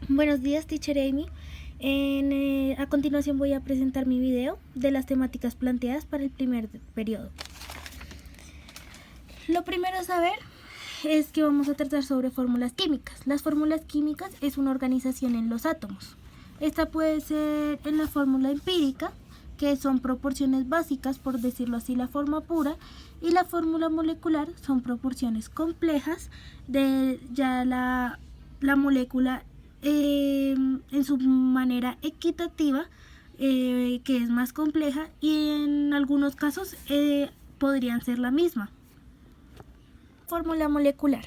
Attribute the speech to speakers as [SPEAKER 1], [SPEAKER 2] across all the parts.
[SPEAKER 1] Buenos días, Teacher Amy. A continuación voy a presentar mi video de las temáticas planteadas para el primer periodo. Lo primero a saber es que vamos a tratar sobre fórmulas químicas. Las fórmulas químicas es una organización en los átomos. Esta puede ser en la fórmula empírica, que son proporciones básicas, por decirlo así, la forma pura, y la fórmula molecular son proporciones complejas de ya la molécula en su manera equitativa, que es más compleja, y en algunos casos podrían ser la misma. Fórmula molecular.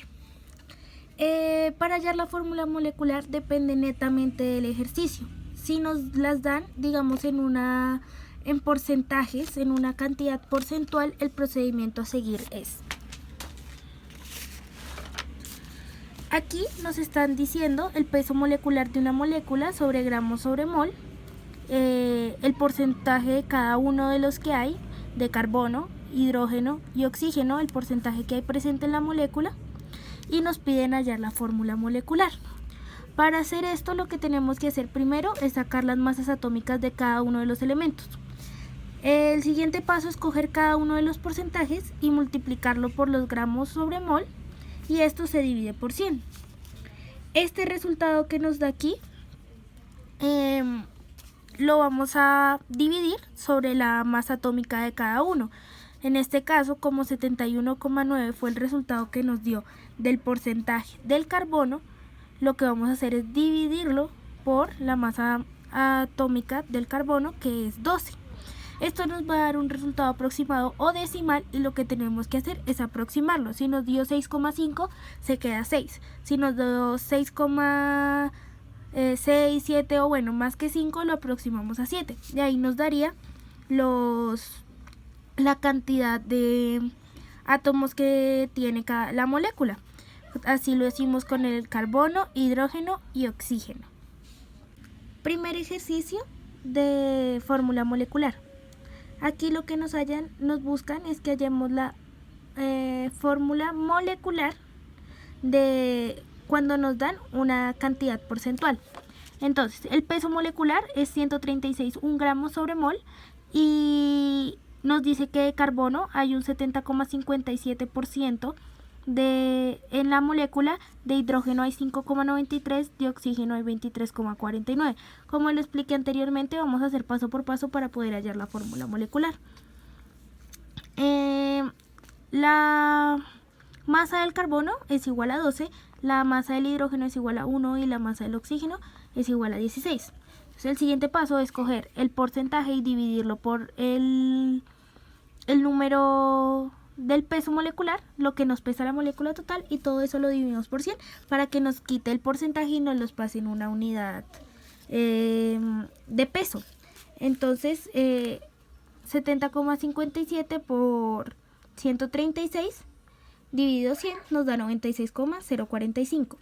[SPEAKER 1] Para hallar la fórmula molecular depende netamente del ejercicio. Si nos las dan, digamos, en porcentajes, en una cantidad porcentual, el procedimiento a seguir es: aquí nos están diciendo el peso molecular de una molécula sobre gramos sobre mol, el porcentaje de cada uno de los que hay, de carbono, hidrógeno y oxígeno, el porcentaje que hay presente en la molécula, y nos piden hallar la fórmula molecular. Para hacer esto, lo que tenemos que hacer primero es sacar las masas atómicas de cada uno de los elementos. El siguiente paso es coger cada uno de los porcentajes y multiplicarlo por los gramos sobre mol, y esto se divide por 100. Este resultado que nos da aquí lo vamos a dividir sobre la masa atómica de cada uno. En este caso, como 71,9 fue el resultado que nos dio del porcentaje del carbono, lo que vamos a hacer es dividirlo por la masa atómica del carbono, que es 12. Esto nos va a dar un resultado aproximado o decimal, y lo que tenemos que hacer es aproximarlo. Si nos dio 6,5, se queda 6. Si nos dio 6,6, 7 o bueno, más que 5, lo aproximamos a 7. De ahí nos daría la cantidad de átomos que tiene la molécula. Así lo hicimos con el carbono, hidrógeno y oxígeno. Primer ejercicio de fórmula molecular. Aquí lo que nos buscan es que hallemos la fórmula molecular de cuando nos dan una cantidad porcentual. Entonces, el peso molecular es 136 gramos sobre mol, y nos dice que de carbono hay un 70,57% en la molécula, de hidrógeno hay 5,93, de oxígeno hay 23,49. Como lo expliqué anteriormente, vamos a hacer paso por paso para poder hallar la fórmula molecular. La masa del carbono es igual a 12, la masa del hidrógeno es igual a 1 y la masa del oxígeno es igual a 16. Entonces, el siguiente paso es coger el porcentaje y dividirlo por el número del peso molecular, lo que nos pesa la molécula total, y todo eso lo dividimos por 100 para que nos quite el porcentaje y nos los pase en una unidad de peso. Entonces, 70,57 por 136 dividido 100 nos da 96,045.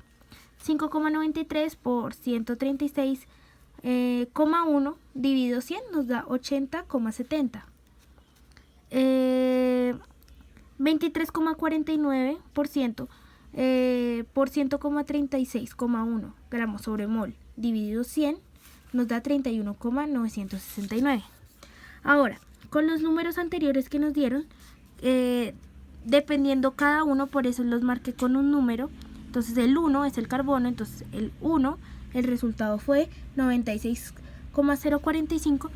[SPEAKER 1] 5,93 por 136,1 dividido 100 nos da 80,70. 23,49% por 100,36,1 gramos sobre mol dividido 100 nos da 31,969. Ahora, con los números anteriores que nos dieron, dependiendo cada uno, por eso los marqué con un número. Entonces el 1 es el carbono, entonces el 1, el resultado fue 96,045.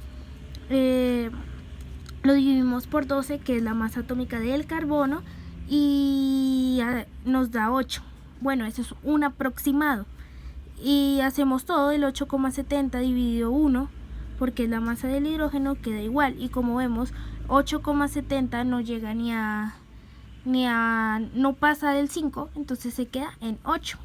[SPEAKER 1] Lo dividimos por 12, que es la masa atómica del carbono, y nos da 8. Bueno, eso es un aproximado. Y hacemos todo, el 8,70 dividido 1, porque es la masa del hidrógeno, queda igual. Y como vemos, 8,70 no llega no pasa del 5, entonces se queda en 8.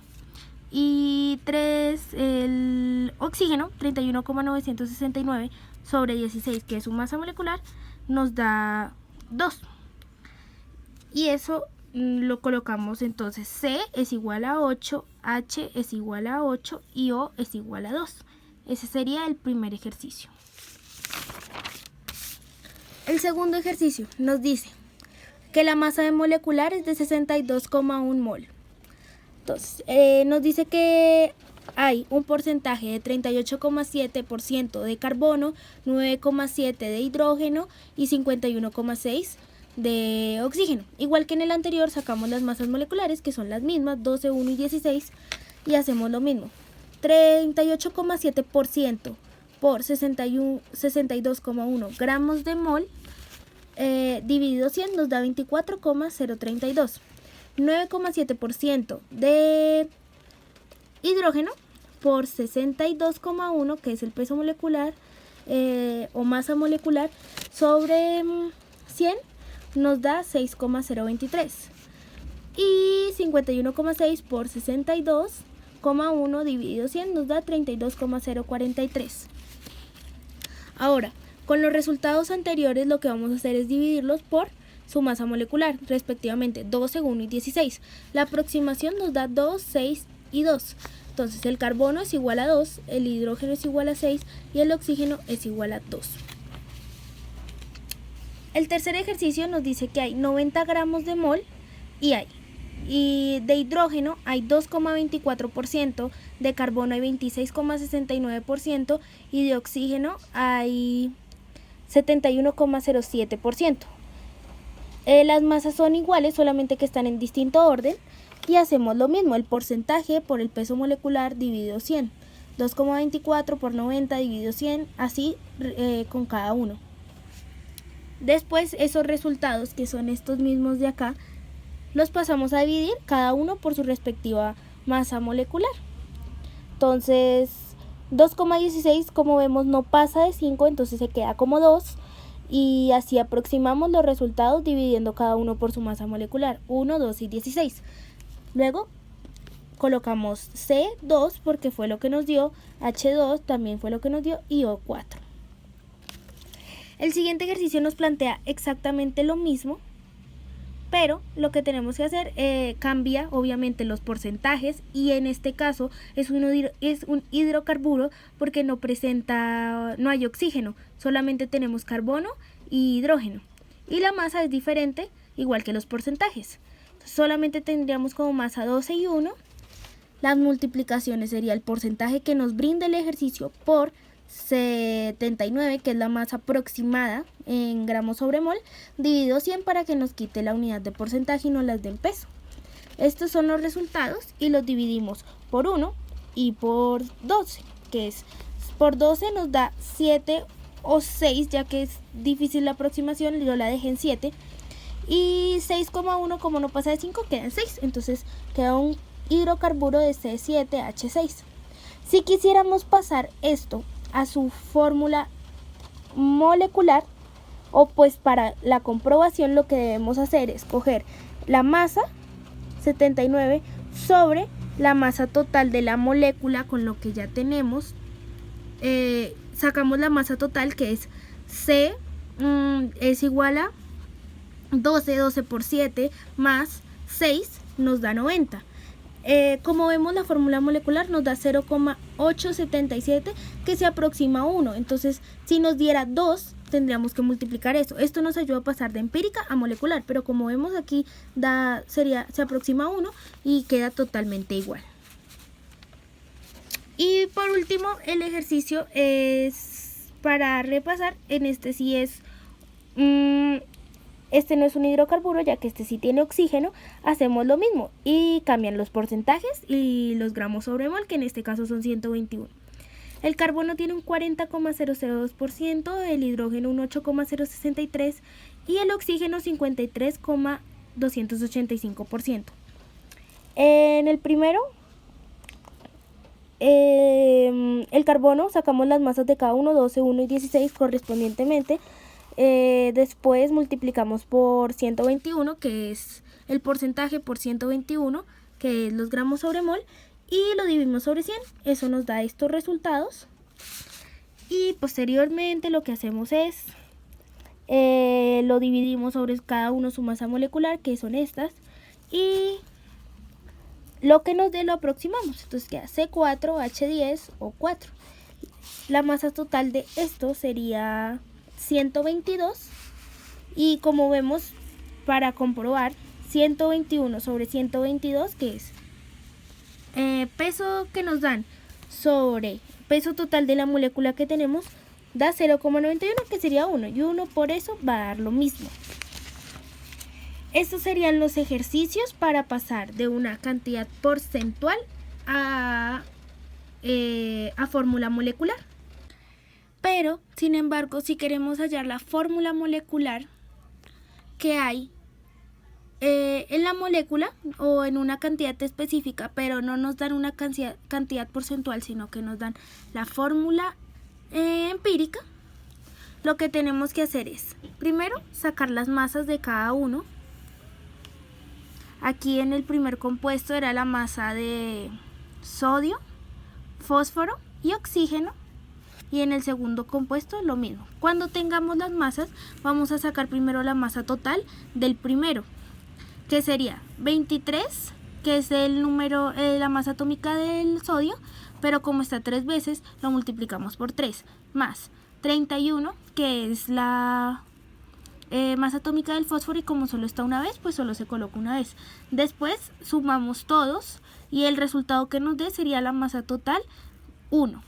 [SPEAKER 1] Y 3, el oxígeno, 31,969 sobre 16, que es su masa molecular, nos da 2. Y eso lo colocamos, entonces C es igual a 8, H es igual a 8 y O es igual a 2. Ese sería el primer ejercicio. El segundo ejercicio nos dice que la masa molecular es de 62,1 mol. Entonces, nos dice que hay un porcentaje de 38,7% de carbono, 9,7% de hidrógeno y 51,6% de oxígeno. Igual que en el anterior, sacamos las masas moleculares, que son las mismas, 12, 1 y 16, y hacemos lo mismo. 38,7% por 62,1 gramos de mol dividido 100 nos da 24,032. 9,7% de hidrógeno por 62,1, que es el peso molecular o masa molecular, sobre 100 nos da 6,023. Y 51,6 por 62,1 dividido 100 nos da 32,043. Ahora, con los resultados anteriores lo que vamos a hacer es dividirlos por su masa molecular, respectivamente 12, 1 y 16. La aproximación nos da 2, 6 y 2. Entonces el carbono es igual a 2, el hidrógeno es igual a 6 y el oxígeno es igual a 2. El tercer ejercicio nos dice que hay 90 gramos de mol y de hidrógeno hay 2,24%, de carbono hay 26,69% y de oxígeno hay 71,07%. Las masas son iguales, solamente que están en distinto orden, y hacemos lo mismo, el porcentaje por el peso molecular dividido 100. 2,24 por 90 dividido 100, así con cada uno. Después esos resultados, que son estos mismos de acá, los pasamos a dividir cada uno por su respectiva masa molecular. Entonces 2,16, como vemos, no pasa de 5, entonces se queda como 2. Y así aproximamos los resultados dividiendo cada uno por su masa molecular, 1, 2 y 16. Luego colocamos C2 porque fue lo que nos dio, H2 también fue lo que nos dio y O4. El siguiente ejercicio nos plantea exactamente lo mismo, pero lo que tenemos que hacer cambia obviamente los porcentajes, y en este caso es un hidrocarburo porque no hay oxígeno, solamente tenemos carbono y hidrógeno, y la masa es diferente igual que los porcentajes. Entonces, solamente tendríamos como masa 12 y 1. Las multiplicaciones sería el porcentaje que nos brinda el ejercicio por 79, que es la masa aproximada en gramos sobre mol, dividido 100 para que nos quite la unidad de porcentaje y nos las dé en peso. Estos son los resultados y los dividimos por 1 y por 12, que es por 12 nos da 7 o 6, ya que es difícil la aproximación, yo la dejé en 7, y 6,1 como no pasa de 5 queda en 6, entonces queda un hidrocarburo de C7H6. Si quisiéramos pasar esto a su fórmula molecular, o pues para la comprobación, lo que debemos hacer es coger la masa 79 sobre la masa total de la molécula, con lo que ya tenemos, sacamos la masa total, que es C es igual a 12 por 7 más 6 nos da 90. Como vemos, la fórmula molecular nos da 0,877, que se aproxima a 1. Entonces, si nos diera 2, tendríamos que multiplicar eso. Esto nos ayuda a pasar de empírica a molecular, pero como vemos aquí, se aproxima a 1 y queda totalmente igual. Y por último, el ejercicio es para repasar. En este sí es... Este no es un hidrocarburo, ya que este sí tiene oxígeno. Hacemos lo mismo y cambian los porcentajes y los gramos sobre mol, que en este caso son 121. El carbono tiene un 40,002%, el hidrógeno un 8,063% y el oxígeno 53,285%. En el primero, el carbono, sacamos las masas de cada uno, 12, 1 y 16 correspondientemente. Después multiplicamos por 121, que es el porcentaje, por 121, que es los gramos sobre mol, y lo dividimos sobre 100. Eso nos da estos resultados. Y posteriormente lo que hacemos es lo dividimos sobre cada uno su masa molecular, que son estas, y lo que nos dé lo aproximamos. Entonces queda C4H10 o 4. La masa total de esto sería 122, y como vemos, para comprobar, 121 sobre 122, que es peso que nos dan sobre peso total de la molécula que tenemos da 0,91, que sería 1, y 1 por eso va a dar lo mismo. Estos serían los ejercicios para pasar de una cantidad porcentual a fórmula molecular. Pero, sin embargo, si queremos hallar la fórmula molecular que hay en la molécula o en una cantidad específica, pero no nos dan una cantidad porcentual, sino que nos dan la fórmula empírica, lo que tenemos que hacer es, primero, sacar las masas de cada uno. Aquí en el primer compuesto era la masa de sodio, fósforo y oxígeno. Y en el segundo compuesto lo mismo. Cuando tengamos las masas, vamos a sacar primero la masa total del primero, que sería 23, que es el número, la masa atómica del sodio, pero como está 3 veces, lo multiplicamos por 3, más 31, que es la masa atómica del fósforo, y como solo está una vez, pues solo se coloca una vez. Después sumamos todos y el resultado que nos dé sería la masa total 1.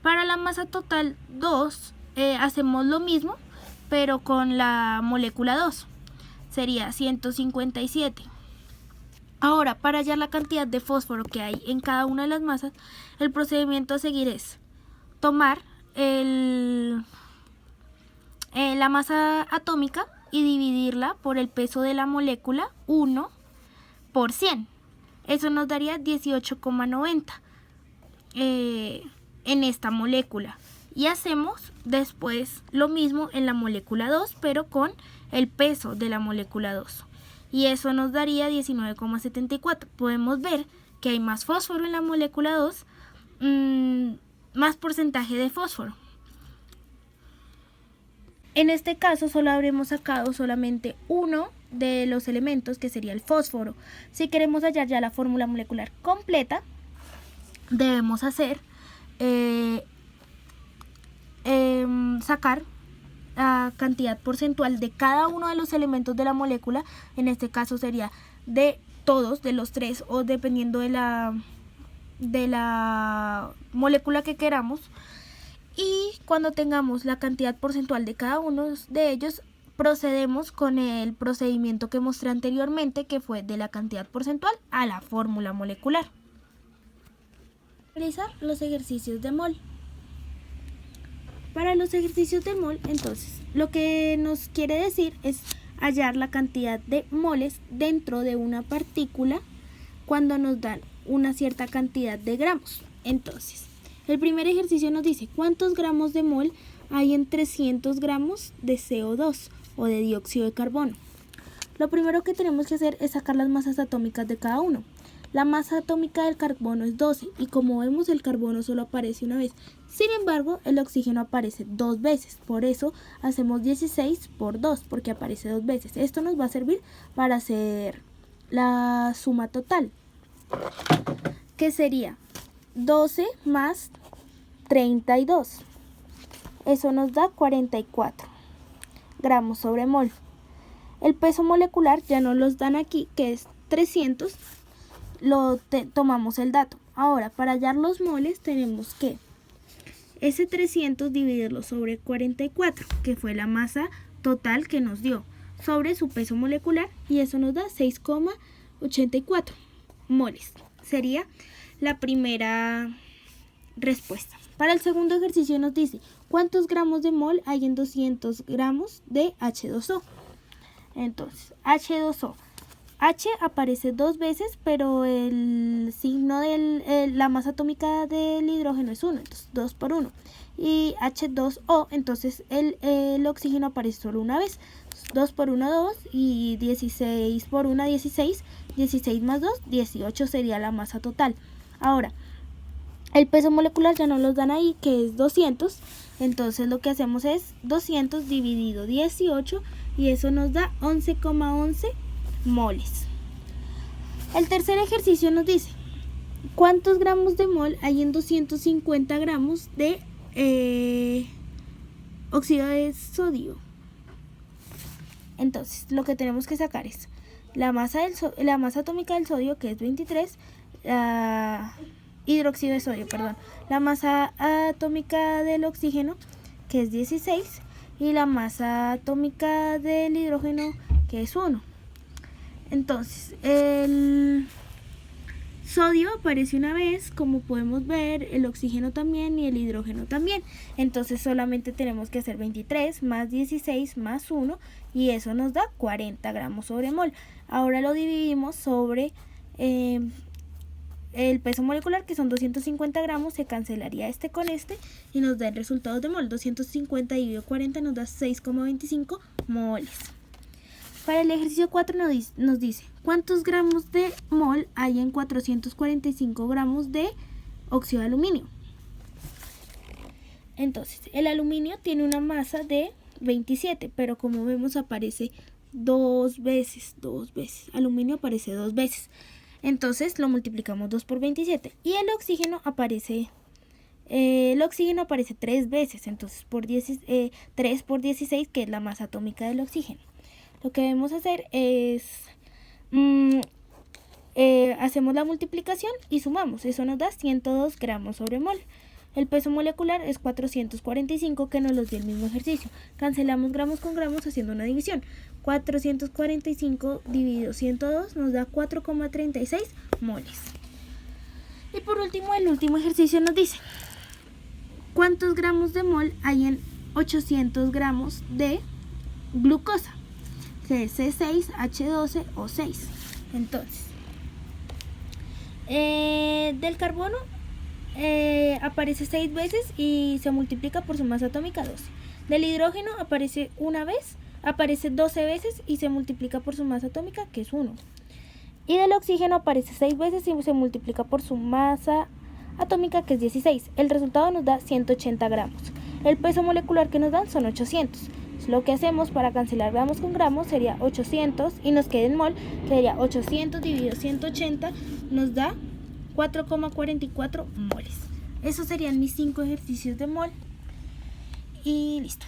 [SPEAKER 1] Para la masa total 2 hacemos lo mismo, pero con la molécula 2. Sería 157. Ahora, para hallar la cantidad de fósforo que hay en cada una de las masas, el procedimiento a seguir es tomar la masa atómica y dividirla por el peso de la molécula 1 por 100. Eso nos daría 18,90 en esta molécula. Y hacemos después lo mismo en la molécula 2, pero con el peso de la molécula 2. Y eso nos daría 19,74. Podemos ver que hay más fósforo en la molécula 2, más porcentaje de fósforo. En este caso solo habremos sacado solamente uno de los elementos, que sería el fósforo. Si queremos hallar ya la fórmula molecular completa, debemos hacer sacar la cantidad porcentual de cada uno de los elementos de la molécula. En este caso sería de todos, de los 3, o dependiendo de la molécula que queramos. Y cuando tengamos la cantidad porcentual de cada uno de ellos, procedemos con el procedimiento que mostré anteriormente, que fue de la cantidad porcentual a la fórmula molecular. Realizar los ejercicios de mol. Para los ejercicios de mol, entonces, lo que nos quiere decir es hallar la cantidad de moles dentro de una partícula cuando nos dan una cierta cantidad de gramos. Entonces, el primer ejercicio nos dice cuántos gramos de mol hay en 300 gramos de CO2 o de dióxido de carbono. Lo primero que tenemos que hacer es sacar las masas atómicas de cada uno. La masa atómica del carbono es 12 y como vemos el carbono solo aparece una vez. Sin embargo, el oxígeno aparece 2 veces. Por eso hacemos 16 por 2 porque aparece 2 veces. Esto nos va a servir para hacer la suma total, que sería 12 más 32. Eso nos da 44 gramos sobre mol. El peso molecular ya nos los dan aquí, que es 300. Tomamos el dato. Ahora, para hallar los moles tenemos que ese 300 dividirlo sobre 44, que fue la masa total que nos dio, sobre su peso molecular, y eso nos da 6,84 moles. Sería la primera respuesta. Para el segundo ejercicio nos dice cuántos gramos de mol hay en 200 gramos de H2O. Entonces, H2O. H aparece 2 veces, pero el signo de la masa atómica del hidrógeno es 1, entonces 2 por 1. Y H2O, entonces el oxígeno aparece solo una vez. 2 por 1, 2, y 16 por 1, 16. 16 más 2, 18 sería la masa total. Ahora, el peso molecular ya nos lo dan ahí, que es 200. Entonces lo que hacemos es 200 dividido 18, y eso nos da 11,11 moles. El tercer ejercicio nos dice cuántos gramos de mol hay en 250 gramos de óxido de sodio. Entonces lo que tenemos que sacar es la masa atómica del sodio, que es 23, hidróxido de sodio, perdón. La masa atómica del oxígeno, que es 16, y la masa atómica del hidrógeno, que es 1. Entonces, el sodio aparece una vez, como podemos ver, el oxígeno también y el hidrógeno también. Entonces solamente tenemos que hacer 23 más 16 más 1 y eso nos da 40 gramos sobre mol. Ahora lo dividimos sobre el peso molecular, que son 250 gramos, se cancelaría este con este y nos da el resultado de mol. 250 dividido 40 nos da 6,25 moles. Para el ejercicio 4 nos dice, ¿cuántos gramos de mol hay en 445 gramos de óxido de aluminio? Entonces, el aluminio tiene una masa de 27, pero como vemos aparece dos veces. Aluminio aparece 2 veces. Entonces lo multiplicamos 2 por 27 y el oxígeno aparece 3 veces, entonces 3 por 16, que es la masa atómica del oxígeno. Lo que debemos hacer es hacemos la multiplicación y sumamos, eso nos da 102 gramos sobre mol. El peso molecular es 445, que nos los dio el mismo ejercicio. Cancelamos gramos con gramos haciendo una división. 445 dividido 102 nos da 4,36 moles. Y por último, el último ejercicio nos dice, ¿cuántos gramos de mol hay en 800 gramos de glucosa? Que es C6H12O6. Entonces, del carbono aparece 6 veces y se multiplica por su masa atómica 12. Del hidrógeno aparece una vez, aparece 12 veces y se multiplica por su masa atómica, que es 1. Y del oxígeno aparece 6 veces y se multiplica por su masa atómica, que es 16. El resultado nos da 180 gramos. El peso molecular que nos dan son 800. Lo que hacemos para cancelar gramos con gramos sería 800 y nos queda en mol, que sería 800 dividido 180, nos da 4,44 moles. Esos serían mis 5 ejercicios de mol y listo.